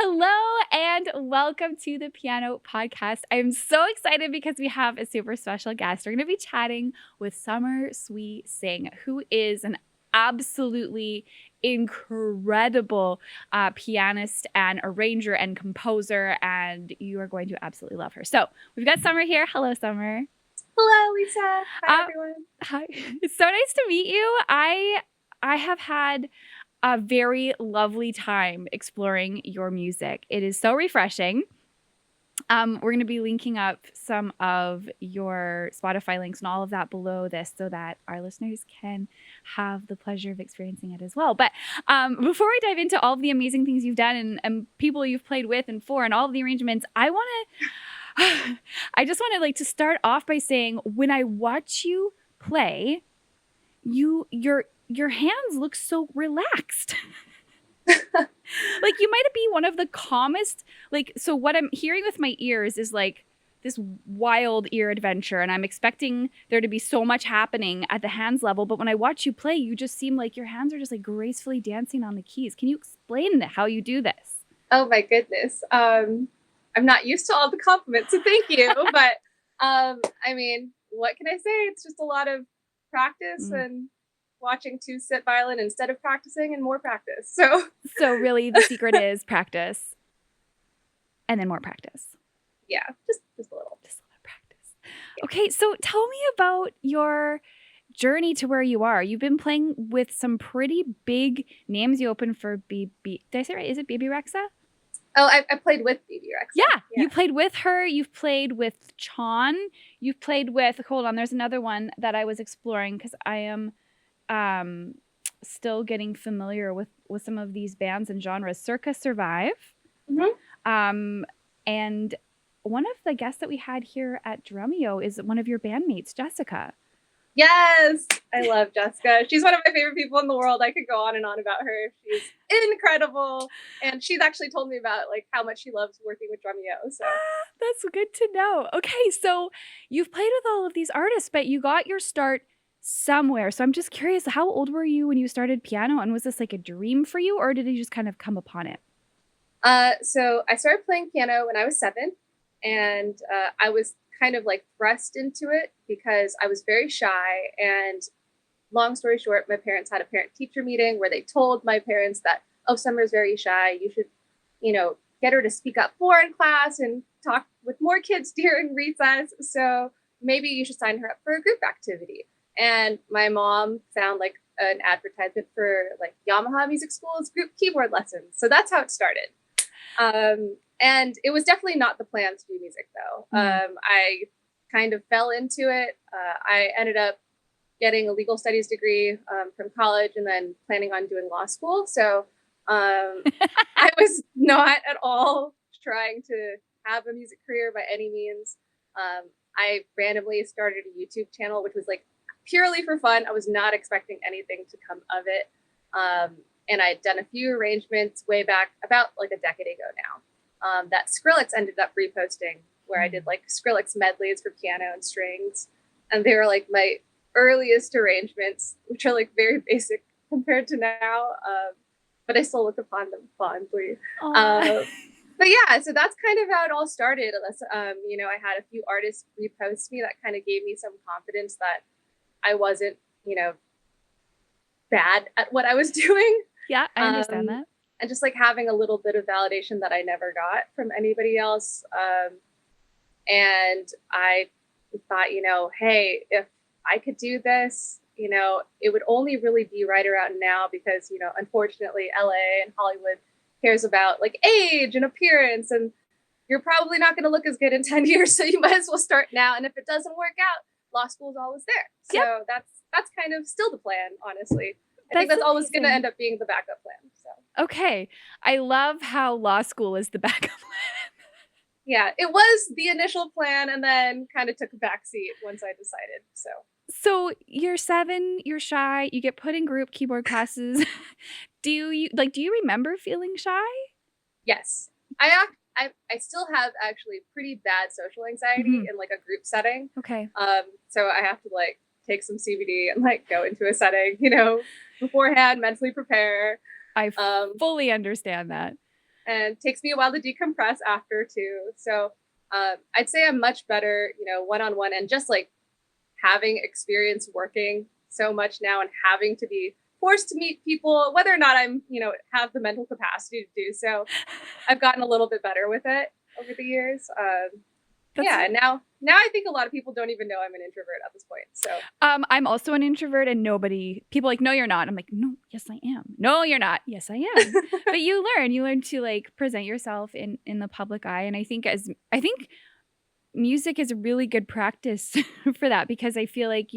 Hello and welcome to the Pianote podcast. I'm so excited because we have a super special guest. We're going to be chatting with Summer Swee-Singh, who is an absolutely incredible pianist and arranger and composer, and you are going to absolutely love her. So we've got Summer here. Hello, Summer. Hello, Lisa. Hi, everyone. Hi. It's so nice to meet you. I have had a very lovely time exploring your music. It is so refreshing. We're going to be linking up some of your Spotify links and all of that below this so that our listeners can have the pleasure of experiencing it as well. But before we dive into all of the amazing things you've done and people you've played with and for and all of the arrangements, I just want to to start off by saying when I watch you play, your hands look so relaxed. Like you might be one of the calmest, so what I'm hearing with my ears is like this wild ear adventure, and I'm expecting there to be so much happening at the hands level, but when I watch you play, you just seem like your hands are just like gracefully dancing on the keys. Can you explain how you do this? Oh my goodness. I'm not used to all the compliments, so thank you. But I mean, what can I say? It's just a lot of practice and watching two sit violin instead of practicing and more practice. So really the secret is practice and then more practice. Yeah, just a little. Just a little practice. Yeah. Okay, so tell me about your journey to where you are. You've been playing with some pretty big names. You opened for BB. Did I say it right? Is it BB Rexa? Oh, I played with BB Rexa. Yeah, you played with her. You've played with Chon. You've played with, hold on, there's another one that I was exploring because I am still getting familiar with some of these bands and genres. Circa Survive. Mm-hmm. And one of the guests that we had here at Drumeo is one of your bandmates, Jessica. Yes, I love Jessica. She's one of my favorite people in the world. I could go on and on about her. She's incredible. And she's actually told me about how much she loves working with Drumeo. So that's good to know. Okay, so you've played with all of these artists, but you got your start somewhere. So I'm just curious, how old were you when you started piano? And was this like a dream for you, or did you just kind of come upon it? So I started playing piano when I was 7, and I was kind of thrust into it because I was very shy. And long story short, my parents had a parent-teacher meeting where they told my parents that, oh, Summer's very shy. You should, get her to speak up more in class and talk with more kids during recess. So maybe you should sign her up for a group activity. And my mom found an advertisement for Yamaha Music School's group keyboard lessons. So that's how it started. And it was definitely not the plan to do music, though. I kind of fell into it. I ended up getting a legal studies degree from college and then planning on doing law school. So I was not at all trying to have a music career by any means. I randomly started a YouTube channel, which was purely for fun. I was not expecting anything to come of it. And I had done a few arrangements way back about a decade ago now that Skrillex ended up reposting, where I did Skrillex medleys for piano and strings. And they were my earliest arrangements, which are very basic compared to now. But I still look upon them fondly. But yeah, so that's kind of how it all started. I had a few artists repost me that kind of gave me some confidence that I wasn't, bad at what I was doing. Yeah, I understand that. And just having a little bit of validation that I never got from anybody else. And I thought, hey, if I could do this, it would only really be right around now because, unfortunately, LA and Hollywood cares about age and appearance, and you're probably not going to look as good in 10 years. So you might as well start now. And if it doesn't work out, law school is always there. So that's kind of still the plan, honestly. I think that's always going to end up being the backup plan. So okay. I love how law school is the backup plan. Yeah, it was the initial plan and then kind of took a backseat once I decided. So you're 7, you're shy, you get put in group keyboard classes. Do you remember feeling shy? Yes. I still have actually pretty bad social anxiety in a group setting. Okay. So I have to take some CBD and go into a setting, beforehand, mentally prepare. I fully understand that. and takes me a while to decompress after too. So I'd say I'm much better, one-on-one, and just like having experience working so much now and having to be forced to meet people, whether or not I'm, have the mental capacity to do so. I've gotten a little bit better with it over the years. Yeah, and now I think a lot of people don't even know I'm an introvert at this point. So I'm also an introvert, and people like, no, you're not. I'm like, no, yes, I am. No, you're not. Yes, I am. But you learn to like present yourself in the public eye, and I think music is a really good practice for that, because I feel like,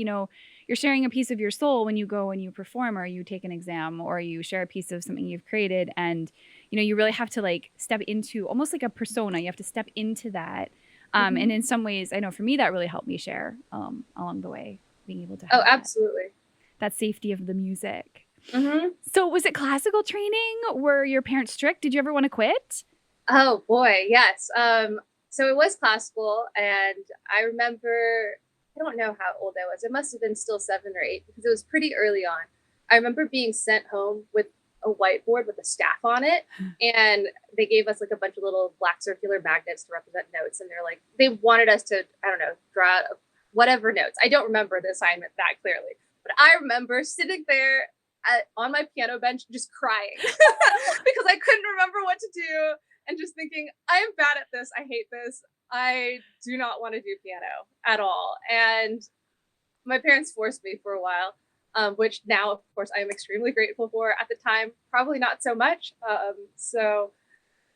you're sharing a piece of your soul when you go and you perform, or you take an exam, or you share a piece of something you've created, and you really have to like step into almost like a persona. You have to step into that. And in some ways, I know for me, that really helped me share along the way, being able to have absolutely that safety of the music. Mm-hmm. So was it classical training? Were your parents strict? Did you ever want to quit? Oh boy, yes. So it was classical, and I remember, I don't know how old I was. It must have been still 7 or 8 because it was pretty early on. I remember being sent home with a whiteboard with a staff on it, and they gave us like a bunch of little black circular magnets to represent notes, and they wanted us to, I don't know, draw out whatever notes. I don't remember the assignment that clearly, but I remember sitting there on my piano bench just crying because I couldn't remember what to do, and just thinking, I am bad at this. I hate this. I do not want to do piano at all. And my parents forced me for a while, which now, of course, I am extremely grateful for. At the time, probably not so much.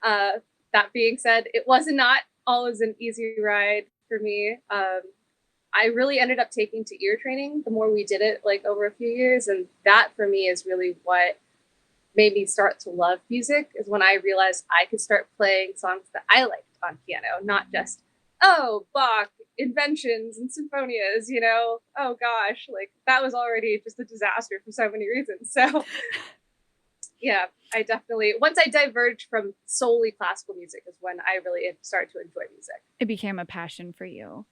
That being said, it was not always an easy ride for me. I really ended up taking to ear training the more we did it, like over a few years. And that for me is really what made me start to love music, is when I realized I could start playing songs that I liked on piano, not just, oh, Bach, inventions and sinfonias, oh gosh, like that was already just a disaster for so many reasons. So yeah, I definitely, once I diverged from solely classical music is when I really started to enjoy music. It became a passion for you.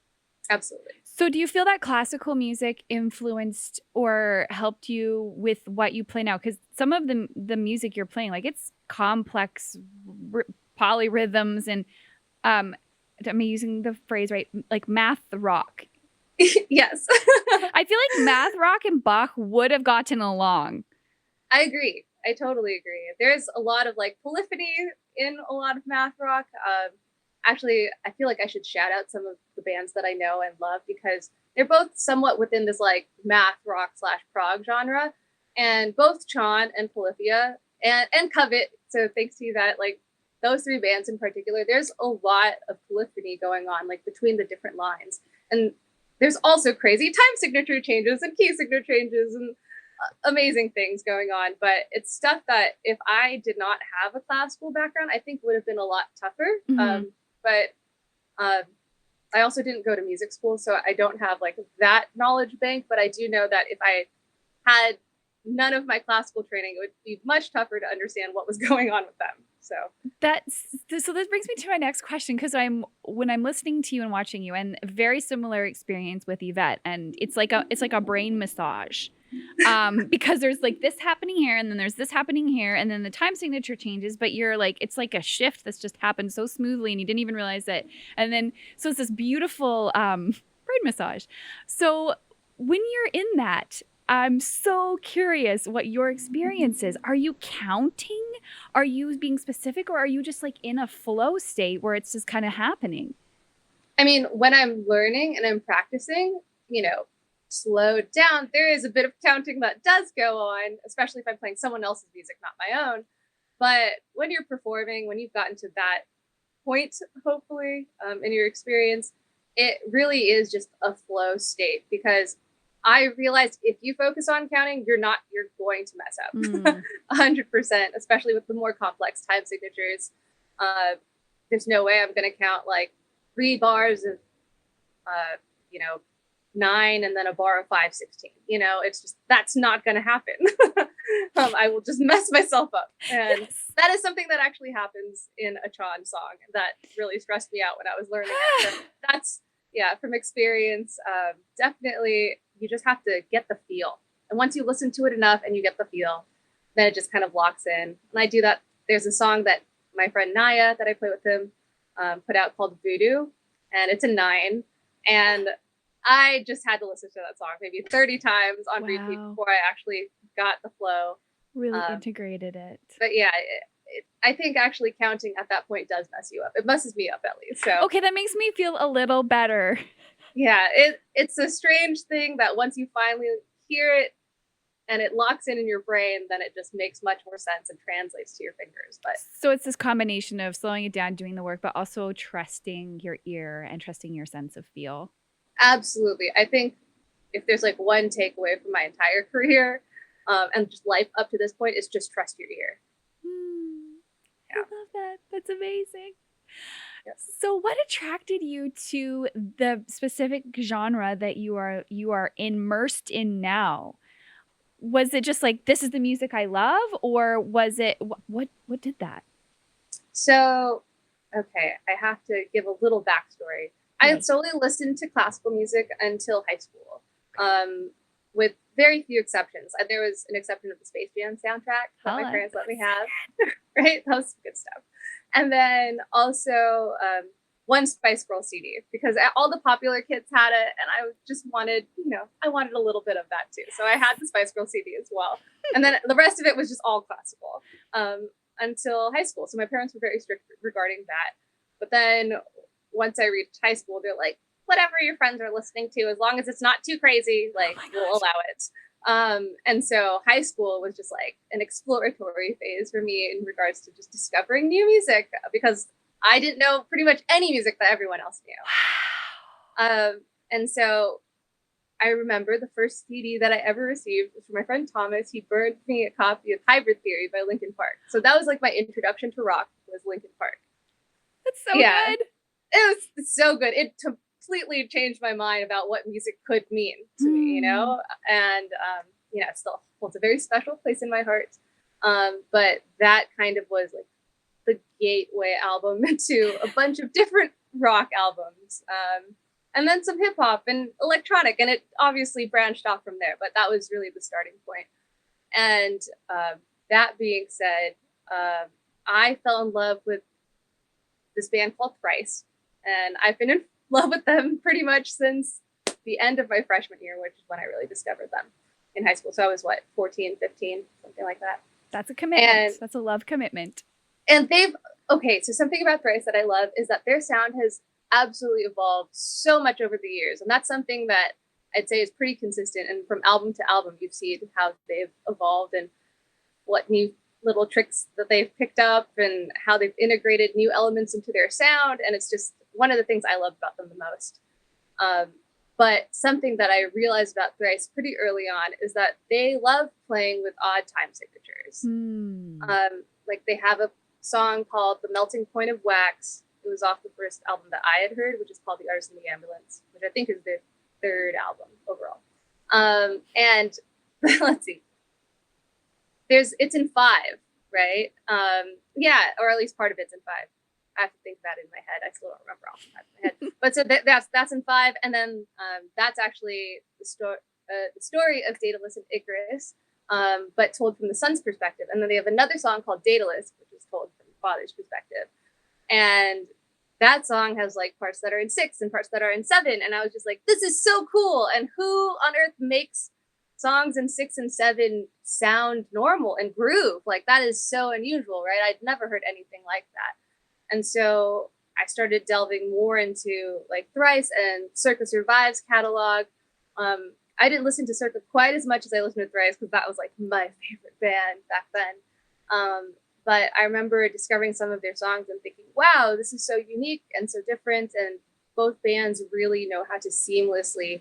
Absolutely. So do you feel that classical music influenced or helped you with what you play now? Because some of the music you're playing, like it's complex polyrhythms, and am I using the phrase right? Like math rock. Yes. I feel like math rock and Bach would have gotten along. I agree. I totally agree. There's a lot of like polyphony in a lot of math rock. Actually, I feel like I should shout out some of the bands that I know and love, because they're both somewhat within this like math rock / prog genre, and both Chon and Polyphia and Covet. So thanks to you, that like those 3 bands in particular, there's a lot of polyphony going on like between the different lines, and there's also crazy time signature changes and key signature changes and amazing things going on. But it's stuff that if I did not have a classical background, I think would have been a lot tougher. Mm-hmm. But I also didn't go to music school, so I don't have like that knowledge bank. But I do know that if I had none of my classical training, it would be much tougher to understand what was going on with them. So this brings me to my next question, because when I'm listening to you and watching you, and a very similar experience with Yvette, and it's like a brain massage. Because there's like this happening here, and then there's this happening here, and then the time signature changes, but you're like, it's like a shift that's just happened so smoothly and you didn't even realize it. And then so it's this beautiful brain massage. So when you're in that, I'm so curious what your experience is. Are you counting? Are you being specific, or are you just like in a flow state where it's just kind of happening? I mean, when I'm learning and I'm practicing, slowed down, there is a bit of counting that does go on, especially if I'm playing someone else's music, not my own. But when you're performing, when you've gotten to that point, hopefully, in your experience, it really is just a flow state, because I realized if you focus on counting, you're going to mess up 100%, especially with the more complex time signatures. There's no way I'm going to count like 3 bars of, 9 and then a bar of 5/16. It's just, that's not going to happen. I will just mess myself up. And yes, that is something that actually happens in a Chon song that really stressed me out when I was learning it. So that's, from experience, definitely you just have to get the feel. And once you listen to it enough and you get the feel, then it just kind of locks in. And I do that. There's a song that my friend Naya that I play with him put out called Voodoo, and it's a 9. And I just had to listen to that song maybe 30 times on repeat Wow. before I actually got the flow. Really integrated it. But yeah, I think actually counting at that point does mess you up. It messes me up at least. So Okay, that makes me feel a little better. yeah, it's a strange thing that once you finally hear it and it locks in your brain, then it just makes much more sense and translates to your fingers. But So it's this combination of slowing it down, doing the work, but also trusting your ear and trusting your sense of feel. absolutely, I think if there's like one takeaway from my entire career and just life up to this point, is just trust your ear. I love that. That's amazing. Yes. So what attracted you to the specific genre that you are immersed in now? Was it just like, this is the music I love, or was it what did that? So, okay, I have to give a little backstory. I Okay. had solely listened to classical music until high school, with very few exceptions. There was an exception of the Space Jam soundtrack that my parents let me have, right? That was good stuff. And then also one Spice Girl CD, because all the popular kids had it, and I just wanted, I wanted a little bit of that too. So I had the Spice Girl CD as well. And then the rest of it was just all classical. Until high school. So my parents were very strict regarding that. But then once I reached high school, they're like, whatever your friends are listening to, as long as it's not too crazy, like we'll allow it. And so high school was just like an exploratory phase for me in regards to just discovering new music, because I didn't know pretty much any music that everyone else knew. And so I remember the first CD that I ever received was from my friend Thomas. He burned me a copy of Hybrid Theory by Linkin Park. So that was like my introduction to rock, was Linkin Park. That's so good. It was so good. It completely changed my mind about what music could mean to me, and it still holds a very special place in my heart. But that kind of was like the gateway album to a bunch of different rock albums. And then some hip hop and electronic, and it obviously branched off from there. But that was really the starting point. And that being said, I fell in love with this band called Thrice, and I've been in love with them pretty much since the end of my freshman year, which is when I really discovered them in high school. So I was 14, 15, something like that. That's a commitment. That's a love commitment. And so something about Thrice that I love is that their sound has absolutely evolved so much over the years. And that's something that I'd say is pretty consistent. And from album to album, you've seen how they've evolved and what new little tricks that they've picked up and how they've integrated new elements into their sound. And it's just one of the things I love about them the most. But something that I realized about Thrice pretty early on is that they love playing with odd time signatures. Like they have a song called The Melting Point of Wax. It was off the first album that I had heard, which is called The Artist in the Ambulance, which I think is their third album overall. And let's see. It's in 5, right? Or at least part of it's in 5. I have to think about it in my head. I still don't remember off the top of my head. But so that's in 5, and then that's actually the story of Daedalus and Icarus, but told from the son's perspective. And then they have another song called Daedalus, which is told from the father's perspective. And that song has like parts that are in 6 and parts that are in 7. And I was just like, this is so cool. And who on earth makes songs in 6 and 7 sound normal and groove? Like that is so unusual, right? I'd never heard anything like that. And so I started delving more into like Thrice and Circa Survive's catalog. I didn't listen to Circa quite as much as I listened to Thrice, because that was like my favorite band back then. But I remember discovering some of their songs and thinking, wow, this is so unique and so different. And both bands really know how to seamlessly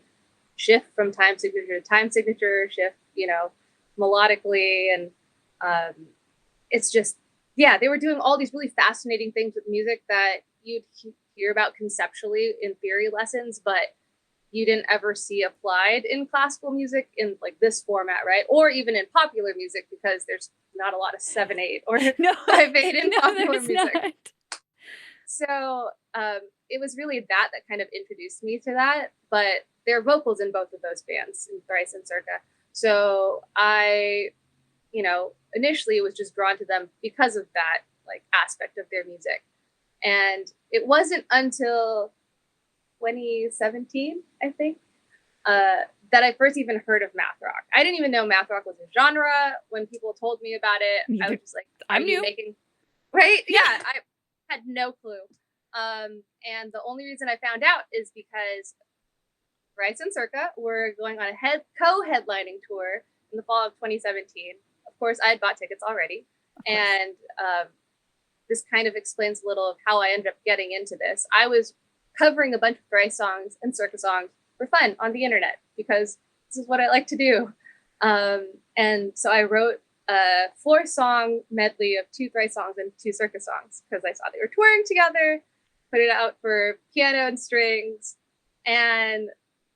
shift from time signature to time signature, shift, melodically. And it's just, they were doing all these really fascinating things with music that you'd hear about conceptually in theory lessons, but you didn't ever see applied in classical music in like this format, right? Or even in popular music, because there's not a lot of 7/8 or 5/8 in popular music. Not. So it was really that kind of introduced me to that. But there are vocals in both of those bands, in Thrice and Circa. So I, initially was just drawn to them because of that. like aspect of their music. And it wasn't until 2017, I think, that I first even heard of math rock. I didn't even know math rock was a genre. When people told me about it, I was just like, I'm new. Right? Yeah, I had no clue. And the only reason I found out is because Bryce and Circa were going on a co-headlining tour in the fall of 2017. Of course, I had bought tickets already. And this kind of explains a little of how I ended up getting into this. I was covering a bunch of Bryce songs and Circa songs for fun on the internet because this is what I like to do. And so I wrote a 4-song medley of 2 Thrice songs and 2 Circa songs because I saw they were touring together, put it out for piano and strings. And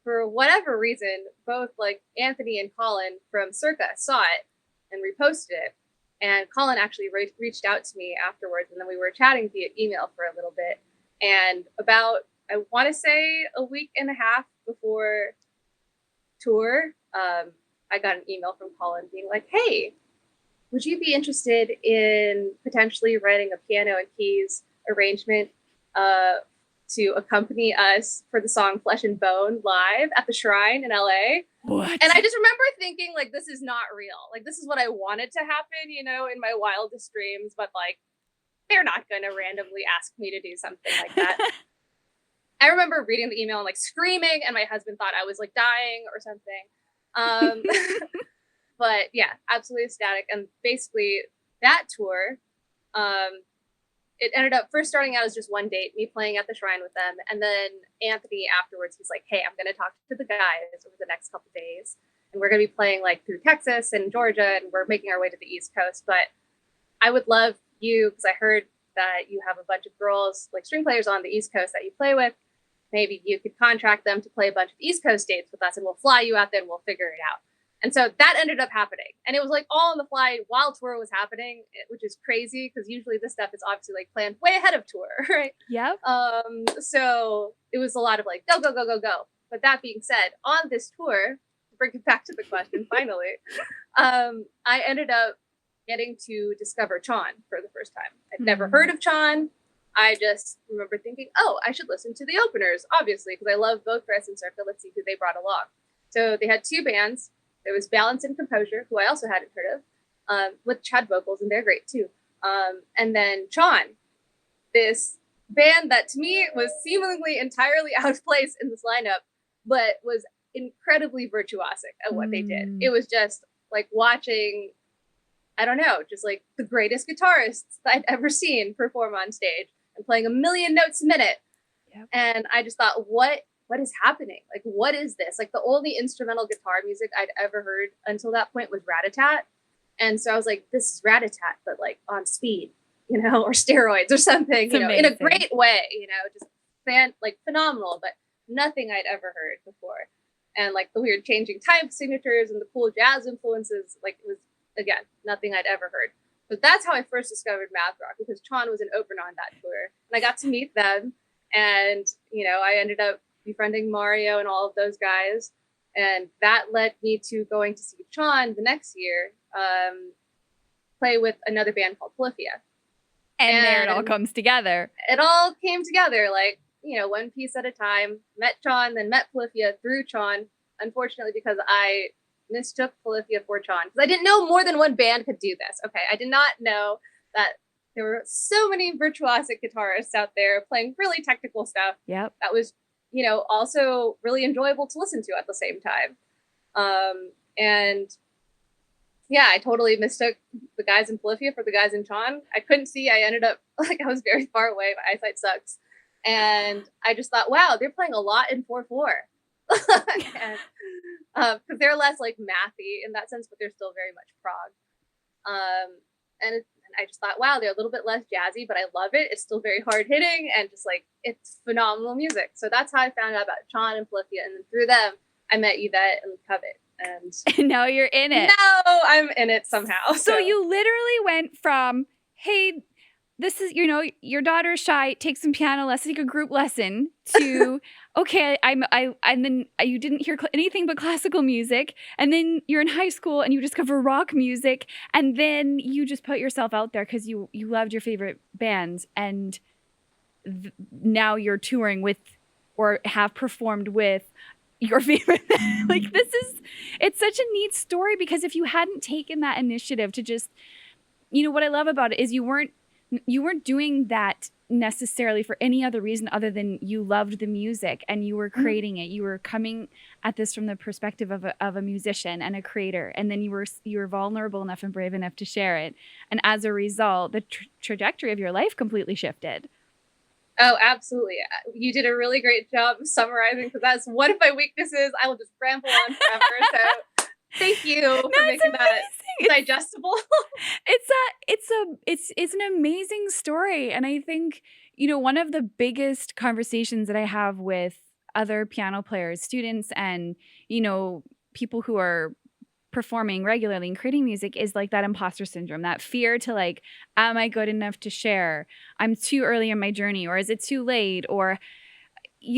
for whatever reason, both like Anthony and Colin from Circa saw it and reposted it. And Colin actually reached out to me afterwards, and then we were chatting via email for a little bit. And about, I want to say, a week and a half before tour, I got an email from Colin being like, hey, would you be interested in potentially writing a piano and keys arrangement to accompany us for the song Flesh and Bone live at the Shrine in LA? What? And I just remember thinking, like, this is not real. Like, this is what I wanted to happen, you know, in my wildest dreams, but like, they're not going to randomly ask me to do something like that. I remember reading the email and like screaming, and my husband thought I was like dying or something. But yeah, absolutely ecstatic. And basically that tour, it ended up first starting out as just one date, me playing at the Shrine with them. And then Anthony afterwards, he's like, hey, I'm going to talk to the guys over the next couple days. And we're going to be playing like through Texas and Georgia, and we're making our way to the East Coast. But I would love you, because I heard that you have a bunch of girls, like string players on the East Coast that you play with. Maybe you could contract them to play a bunch of East Coast dates with us, and we'll fly you out there and we'll figure it out. And so that ended up happening. And it was like all on the fly while tour was happening, which is crazy because usually this stuff is obviously like planned way ahead of tour, right? Yep. So it was a lot of like, go, go, go, go, go. But that being said, on this tour, to bring it back to the question finally, I ended up getting to discover Chon for the first time. I'd never heard of Chon. I just remember thinking, oh, I should listen to the openers, obviously, because I love both Bryce and Circa. Let's see who they brought along. So they had 2 bands. There was Balance and Composure, who I also hadn't heard of, with Chad vocals, and they're great too. And then Chon, this band that to me was seemingly entirely out of place in this lineup, but was incredibly virtuosic at what they did. It was just like watching, I don't know, just like the greatest guitarists that I'd ever seen perform on stage and playing a million notes a minute. Yep. And I just thought, what is happening? Like, what is this? Like, the only instrumental guitar music I'd ever heard until that point was Rat-a-tat. And so I was like, this is Rat-a-tat, but like on speed, you know, or steroids or something, it's amazing. In a great way, you know, just phenomenal, but nothing I'd ever heard before. And like the weird changing time signatures and the cool jazz influences, like it was, again, nothing I'd ever heard. But that's how I first discovered math rock, because Chon was an opener on that tour. And I got to meet them. And, you know, I ended up befriending Mario and all of those guys. And that led me to going to see Chon the next year, play with another band called Polyphia. And there it all comes together. It all came together, like, you know, one piece at a time. Met Chon, then met Polyphia through Chon. Unfortunately, because I mistook Polyphia for Chon, because I didn't know more than one band could do this. Okay, I did not know that there were so many virtuosic guitarists out there playing really technical stuff. Yep. That was, you know, also really enjoyable to listen to at the same time. And yeah, I totally mistook the guys in Polyphia for the guys in Chon. I couldn't see. I ended up, like, I was very far away. My eyesight sucks. And I just thought, wow, they're playing a lot in 4/4. Because they're less like mathy in that sense, but they're still very much prog. And I just thought, wow, they're a little bit less jazzy, but I love it. It's still very hard hitting and just like, it's phenomenal music. So that's how I found out about Chon and Polyphia. And then through them, I met Yvette and Covet. And now you're in it. Now I'm in it somehow. So you literally went from, hey, this is, your daughter's shy, take some piano lesson, take a group lesson, to, okay, and then you didn't hear anything but classical music. And then you're in high school and you discover rock music. And then you just put yourself out there because you loved your favorite bands. And now you're touring with, or have performed with, your favorite. Like, it's such a neat story, because if you hadn't taken that initiative to just, what I love about it is you weren't doing that necessarily for any other reason other than you loved the music and you were creating it. You were coming at this from the perspective of a musician and a creator, and then you were vulnerable enough and brave enough to share it. And as a result, the trajectory of your life completely shifted. Oh, absolutely. You did a really great job of summarizing, because that's one of my weaknesses. I will just ramble on forever. So thank you for making that digestible. It's an amazing story. And I think, one of the biggest conversations that I have with other piano players, students, and, people who are performing regularly and creating music is like that imposter syndrome, that fear to like, am I good enough to share? I'm too early in my journey, or is it too late? Or,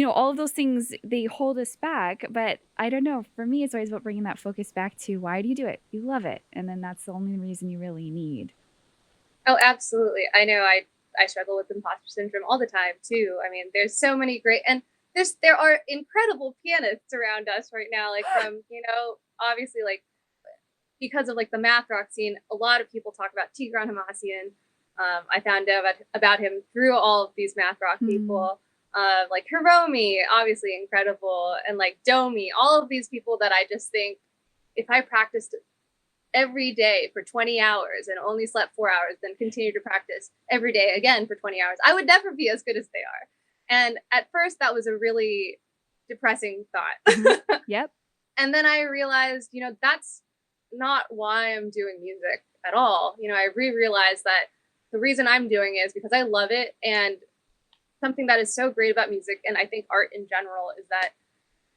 all of those things, they hold us back. But I don't know. For me, it's always about bringing that focus back to, why do you do it? You love it. And then that's the only reason you really need. Oh, absolutely. I know I struggle with imposter syndrome all the time too. I mean, there's so many great, and there are incredible pianists around us right now, like from, obviously, like, because of like the math rock scene, a lot of people talk about Tigran Hamasyan. I found out about him through all of these math rock people, like Hiromi, obviously incredible, and like Domi, all of these people that I just think, if I practiced every day for 20 hours and only slept 4 hours, then continue to practice every day again for 20 hours, I would never be as good as they are. And at first that was a really depressing thought. Yep. And then I realized, that's not why I'm doing music at all. I realized that the reason I'm doing it is because I love it. And something that is so great about music, and I think art in general, is that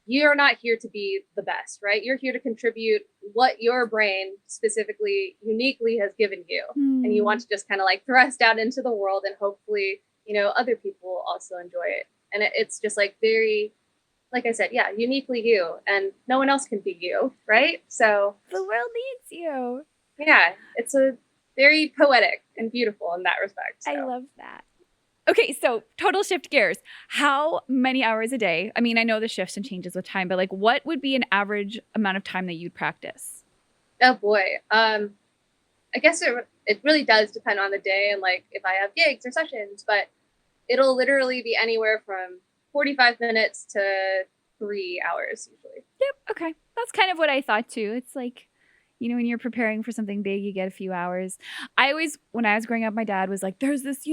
you're not here to be the best, right? You're here to contribute what your brain specifically uniquely has given you. And you want to just kind of like thrust out into the world, and hopefully, other people also enjoy it. And it's just like very, like I said, yeah, uniquely you, and no one else can be you, right? So the world needs you. Yeah, it's a very poetic and beautiful in that respect. So. I love that. Okay, so total shift gears. How many hours a day? I mean, I know the shifts and changes with time, but like, what would be an average amount of time that you'd practice? Oh boy, I guess it really does depend on the day and like if I have gigs or sessions, but it'll literally be anywhere from 45 minutes to 3 hours usually. Yep. Okay. That's kind of what I thought too. It's like, when you're preparing for something big, you get a few hours. When I was growing up, my dad was like, there's this,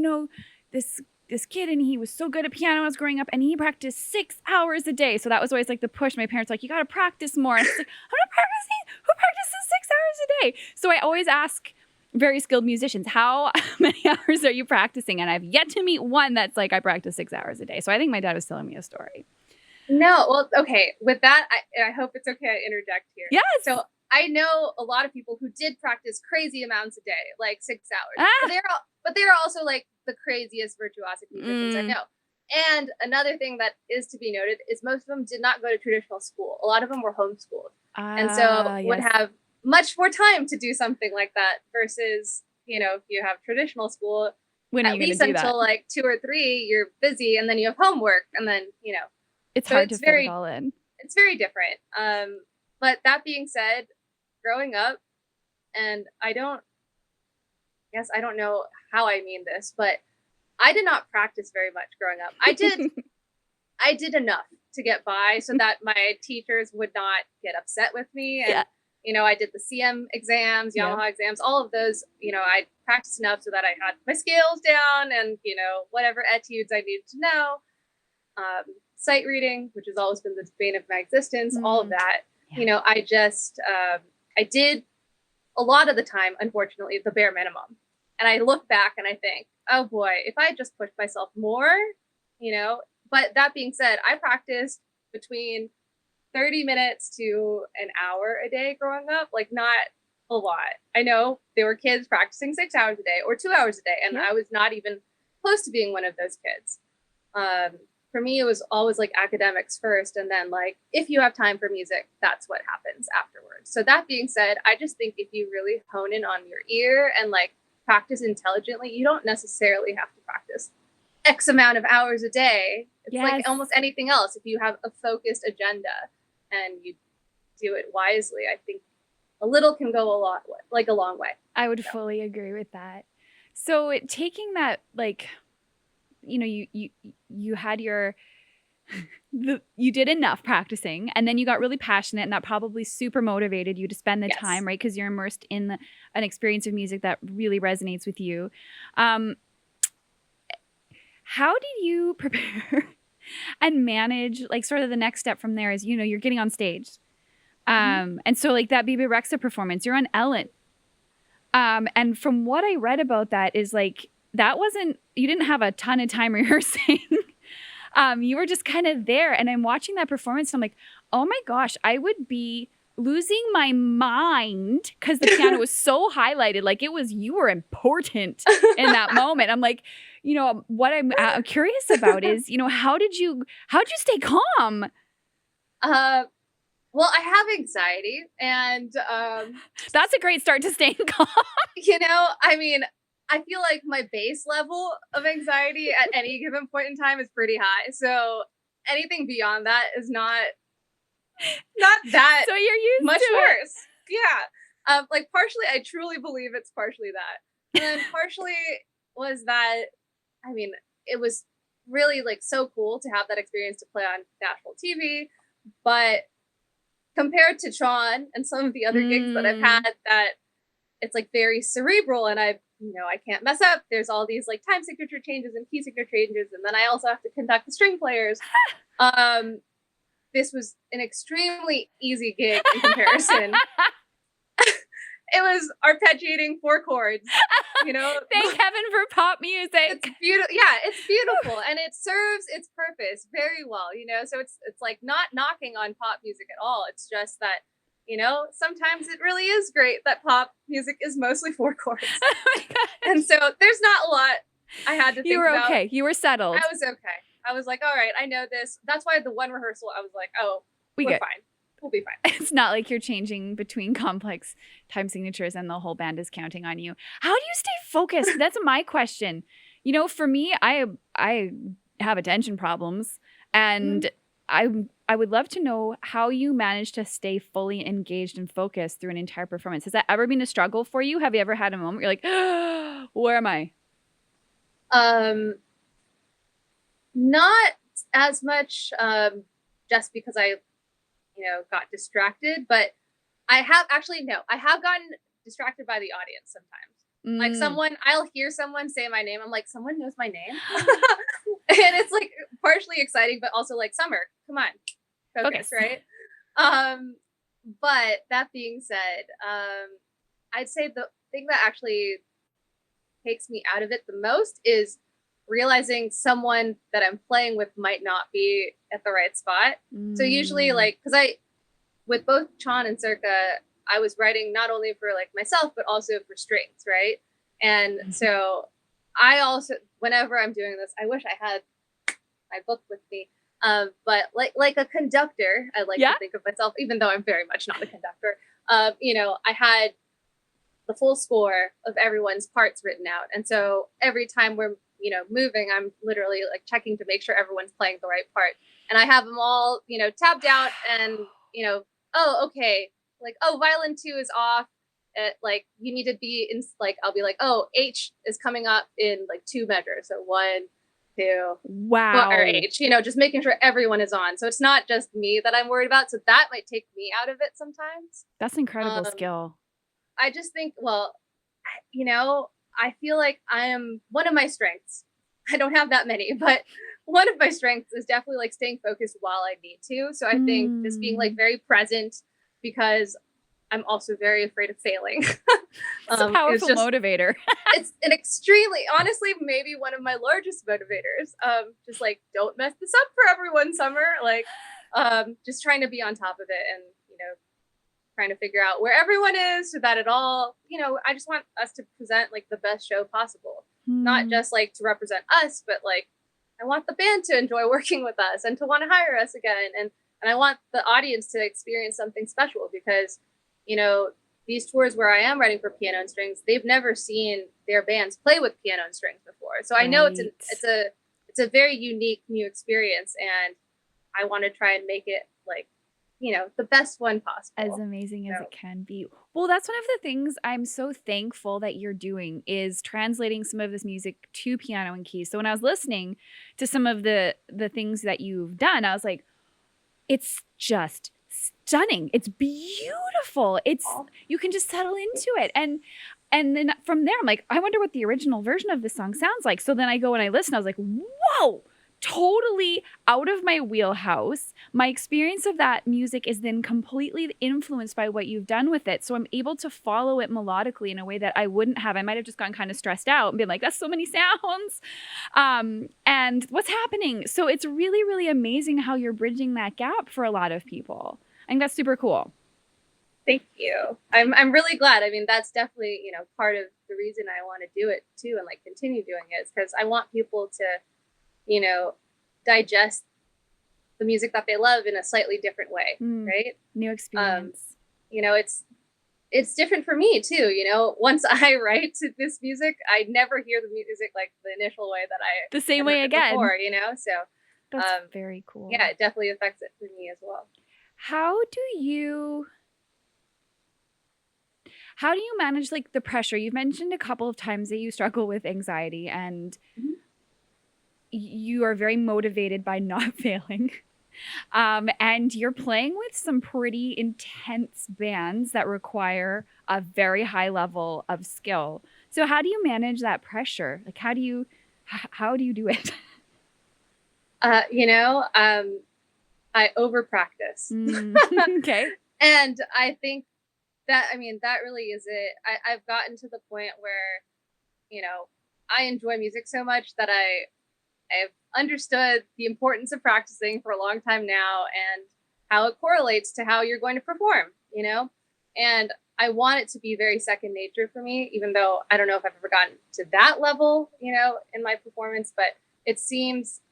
this kid, and he was so good at piano when I was growing up, and he practiced 6 hours a day. So that was always like the push. My parents were like, you got to practice more. And I was like, I'm not practicing. Who practices 6 hours a day? So I always ask very skilled musicians, how many hours are you practicing? And I've yet to meet one that's like, I practice 6 hours a day. So I think my dad was telling me a story. No, well, okay. With that, I hope it's okay to interject here. Yes. So I know a lot of people who did practice crazy amounts a day, like 6 hours. But they're also like the craziest virtuosic musicians I know. And another thing that is to be noted is most of them did not go to traditional school. A lot of them were homeschooled. And so would have much more time to do something like that versus, if you have traditional school, when at least until like 2 or 3, you're busy, and then you have homework, and then, it's hard to fit it all in. It's very different. But that being said, growing up, and I don't know how I mean this, but I did not practice very much growing up. I did enough to get by so that my teachers would not get upset with me. And, I did the CM exams, Yamaha exams, all of those, I practiced enough so that I had my scales down and, whatever etudes I needed to know. Sight reading, which has always been the bane of my existence, all of that. Yeah. I did a lot of the time, unfortunately, the bare minimum. And I look back and I think, oh boy, if I just pushed myself more, but that being said, I practiced between 30 minutes to an hour a day growing up, like not a lot. I know there were kids practicing 6 hours a day or 2 hours a day, and Yeah. I was not even close to being one of those kids. For me, it was always like academics first, and then like if you have time for music, that's what happens afterwards. So that being said, I just think if you really hone in on your ear and like practice intelligently, you don't necessarily have to practice X amount of hours a day. It's Yes. like almost anything else. If you have a focused agenda and you do it wisely, I think a little can go a long way. I would fully agree with that. So taking that, like, you know, you had your you did enough practicing, and then you got really passionate, and that probably super motivated you to spend the Yes. time, right? Because you're immersed in an experience of music that really resonates with you. How did you prepare and manage, like, sort of the next step from there is, you know, you're getting on stage. And so like that BB Rexa performance, you're on Ellen. And from what I read about that is like, you didn't have a ton of time rehearsing. You were just kind of there. And I'm watching that performance and I'm like, oh my gosh, I would be losing my mind because the piano was so highlighted. Like you were important in that moment. I'm like, you know, what I'm curious about is, you know, how'd you stay calm? Well, I have anxiety, and that's a great start to staying calm. You know, I mean, I feel like my base level of anxiety at any given point in time is pretty high. So anything beyond that is not that so you're used much to worse. Yeah. Like partially, I truly believe it's partially that. And then partially was that, I mean, it was really like so cool to have that experience to play on national TV. But compared to Tron and some of the other gigs that I've had, that it's like very cerebral, and I can't mess up. There's all these like time signature changes and key signature changes, and then I also have to conduct the string players. This was an extremely easy gig in comparison. It was arpeggiating 4 chords, you know. Thank heaven for pop music. It's beautiful. Yeah, it's beautiful, and it serves its purpose very well, you know. So it's like not knocking on pop music at all. It's just that, you know, sometimes it really is great that pop music is mostly 4 chords. Oh my gosh. And so there's not a lot I had to think about. You were okay. You were settled. I was okay. I was like, all right, I know this. That's why the one rehearsal, I was like, oh, we're fine. We'll be fine. It's not like you're changing between complex time signatures and the whole band is counting on you. How do you stay focused? That's my question. You know, for me, I have attention problems, and I would love to know how you manage to stay fully engaged and focused through an entire performance. Has that ever been a struggle for you? Have you ever had a moment where you're like, oh, where am I? Not as much, just because I got distracted, but I have gotten distracted by the audience sometimes. Like I'll hear someone say my name. I'm like, someone knows my name. And it's like partially exciting, but also like, Summer, come on, focus. Right? But that being said, I'd say the thing that actually takes me out of it the most is realizing someone that I'm playing with might not be at the right spot. So usually, like, because with both Chan and Circa, I was writing not only for like myself, but also for strings, right? And so I also, whenever I'm doing this, I wish I had my book with me. But like a conductor, I like to think of myself, even though I'm very much not a conductor. I had the full score of everyone's parts written out. And so every time we're moving, I'm literally like checking to make sure everyone's playing the right part. And I have them all, tabbed out, and, oh, okay. Like, oh, violin 2 is off. Like, you need to be in, like, I'll be like, oh, H is coming up in like 2 measures. So 1, 2, wow, 4, H, just making sure everyone is on. So it's not just me that I'm worried about. So that might take me out of it sometimes. That's incredible skill. I just think, well, I feel like I am one of my strengths. I don't have that many, but one of my strengths is definitely like staying focused while I need to. So I think just being like very present, because I'm also very afraid of failing. It's a powerful motivator. It's an extremely, honestly, maybe one of my largest motivators. Just like, don't mess this up for everyone, Summer. Like, just trying to be on top of it, and, trying to figure out where everyone is so that it all, I just want us to present like the best show possible. Not just like to represent us, but like I want the band to enjoy working with us and to want to hire us again. And I want the audience to experience something special because, these tours where I am writing for piano and strings, they've never seen their bands play with piano and strings before. So I know it's a very unique new experience, and I want to try and make it like, the best one possible. As amazing as it can be. Well, that's one of the things I'm so thankful that you're doing is translating some of this music to piano and keys. So when I was listening to some of the things that you've done, I was like, it's just stunning. It's beautiful. You can just settle into it. And then from there, I'm like, I wonder what the original version of this song sounds like. So then I go and I listen. I was like, whoa, totally out of my wheelhouse. My experience of that music is then completely influenced by what you've done with it. So I'm able to follow it melodically in a way that I wouldn't have. I might have just gotten kind of stressed out and been like, that's so many sounds. And what's happening? So it's really, really amazing how you're bridging that gap for a lot of people. I think that's super cool. Thank you. I'm really glad. I mean, that's definitely, part of the reason I want to do it too and like continue doing it is because I want people to digest the music that they love in a slightly different way, right? New experience. It's different for me too. Once I write to this music, I never hear the music like the initial way that I the same way again. Before, so that's very cool. Yeah, it definitely affects it for me as well. How do you manage like the pressure? You've mentioned a couple of times that you struggle with anxiety and you are very motivated by not failing. And you're playing with some pretty intense bands that require a very high level of skill. So how do you manage that pressure? Like, how do you do it? I over practice. Okay. And I think that really is it. I've gotten to the point where, I enjoy music so much that I've understood the importance of practicing for a long time now and how it correlates to how you're going to perform, and I want it to be very second nature for me, even though I don't know if I've ever gotten to that level, in my performance, but it seems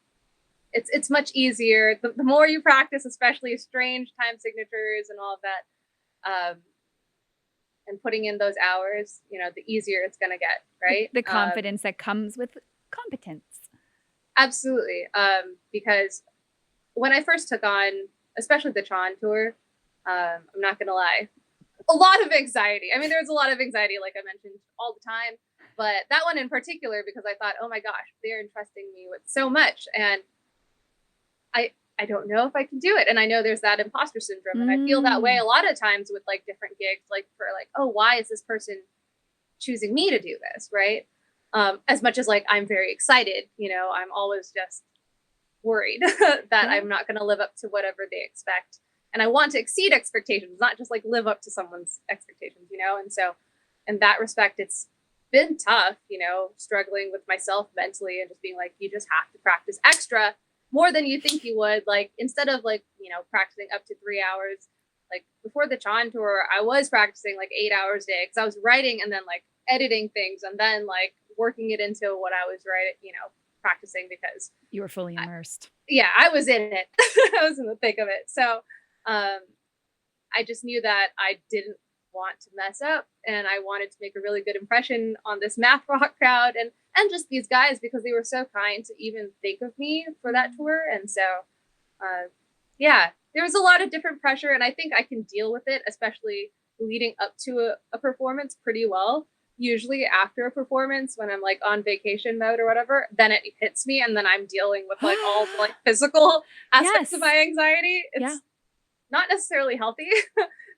it's much easier. The more you practice, especially strange time signatures and all of that, and putting in those hours, the easier it's going to get, right? The confidence that comes with competence. Absolutely. Because when I first took on, especially the Tron tour, I'm not going to lie, a lot of anxiety. I mean, there's a lot of anxiety, like I mentioned, all the time. But that one in particular, because I thought, oh my gosh, they're entrusting me with so much. And I don't know if I can do it. And I know there's that imposter syndrome. And I feel that way a lot of times with like different gigs, like for like, oh, why is this person choosing me to do this? Right. As much as like, I'm very excited, I'm always just worried that I'm not going to live up to whatever they expect. And I want to exceed expectations, not just like live up to someone's expectations, And so in that respect, it's been tough, struggling with myself mentally and just being like, you just have to practice extra more than you think you would. Like, instead of like, practicing up to 3 hours, like before the Chan tour, I was practicing like 8 hours a day because I was writing and then like editing things and then like working it into what I was writing, practicing because you were fully immersed. I was in it. I was in the thick of it. So I just knew that I didn't want to mess up and I wanted to make a really good impression on this math rock crowd and just these guys because they were so kind to even think of me for that tour. And so there was a lot of different pressure and I think I can deal with it, especially leading up to a performance pretty well. Usually after a performance when I'm like on vacation mode or whatever, then it hits me and then I'm dealing with like all the like physical aspects of my anxiety. It's not necessarily healthy.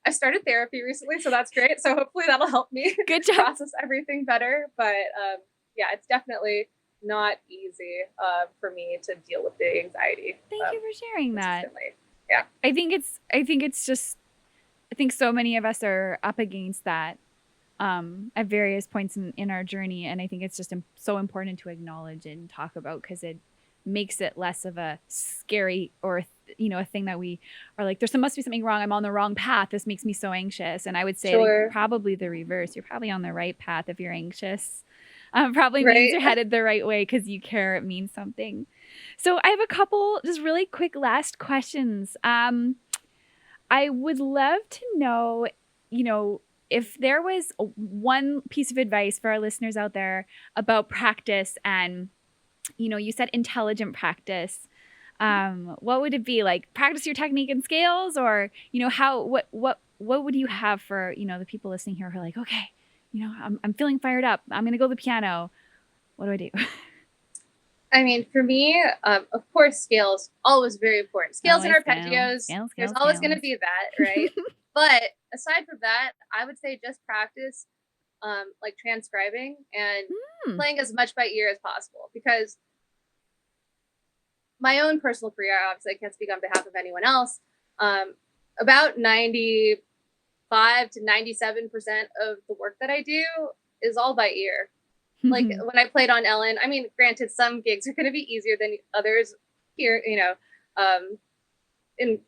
I started therapy recently, so that's great. So hopefully that'll help me process everything better. But it's definitely not easy for me to deal with the anxiety. Thank you for sharing that. Yeah. I think so many of us are up against that at various points in our journey. And I think it's just so important to acknowledge and talk about because makes it less of a scary or a thing that we are like, must be something wrong. I'm on the wrong path. This makes me so anxious. And I would say like, Sure. probably the reverse. You're probably on the right path if you're anxious. Probably means Right. you're headed the right way because you care. It means something. So I have a couple just really quick last questions. I would love to know, if there was one piece of advice for our listeners out there about practice and, you said intelligent practice. What would it be? Like practice your technique and scales, or what would you have for the people listening here who are like, okay, I'm feeling fired up. I'm gonna go to the piano. What do I do? I mean, for me, of course, scales always very important. Scales and Always scale, arpeggios, scale, there's scale, always going to scales. be that, right? But aside from that, I would say just practice like transcribing and playing as much by ear as possible, because my own personal career, obviously I can't speak on behalf of anyone else, about 95 to 97% of the work that I do is all by ear. Like when I played on Ellen, I mean, granted, some gigs are going to be easier than others here, in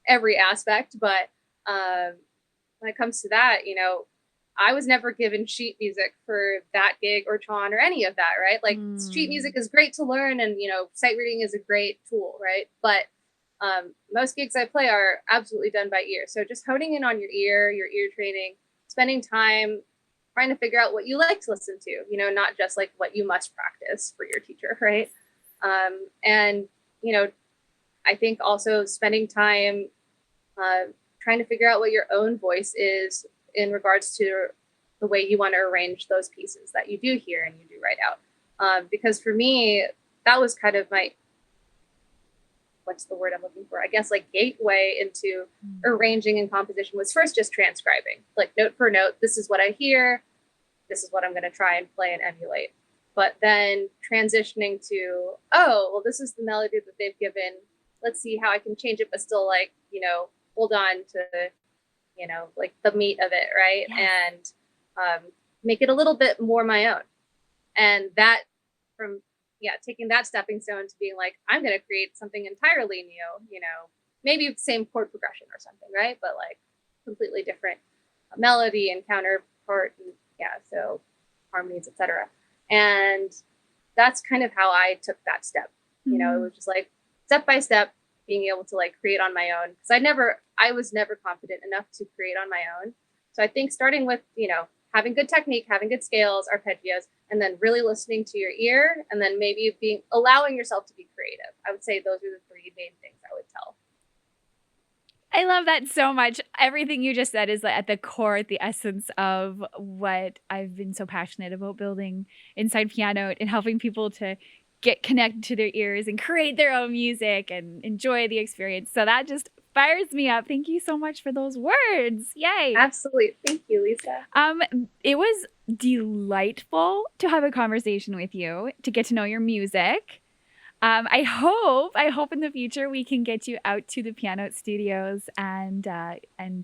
every aspect. But when it comes to that, I was never given sheet music for that gig or Tron or any of that, right? Like sheet music is great to learn, and sight reading is a great tool, right? But most gigs I play are absolutely done by ear. So just honing in on your ear training, spending time trying to figure out what you like to listen to, not just like what you must practice for your teacher, right? And I think also spending time trying to figure out what your own voice is in regards to the way you want to arrange those pieces that you do hear and you do write out. Because for me, that was kind of my, what's the word I'm looking for? I guess like gateway into arranging and composition was first just transcribing, like note for note. This is what I hear. This is what I'm going to try and play and emulate. But then transitioning to, oh, well, this is the melody that they've given. Let's see how I can change it, but still like, hold on to, like the meat of it, right? Yes. And make it a little bit more my own. And that taking that stepping stone to being like, I'm going to create something entirely new, maybe same chord progression or something, right? But like completely different melody and counterpart, and so harmonies, etc. And that's kind of how I took that step. It was just like step by step, being able to like create on my own, because I was never confident enough to create on my own. So I think starting with, having good technique, having good scales, arpeggios, and then really listening to your ear, and then maybe allowing yourself to be creative. I would say those are the three main things I would tell. I love that so much. Everything you just said is at the core, at the essence of what I've been so passionate about building inside Pianote and helping people to get connected to their ears and create their own music and enjoy the experience. So that just fires me up. Thank you so much for those words. Yay. Absolutely. Thank you, Lisa. It was delightful to have a conversation with you, to get to know your music. I hope in the future we can get you out to the Pianote studios and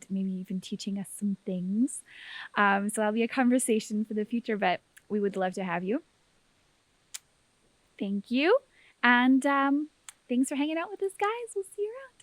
maybe even teaching us some things. So that'll be a conversation for the future, but we would love to have you. Thank you. And thanks for hanging out with us, guys. We'll see you around.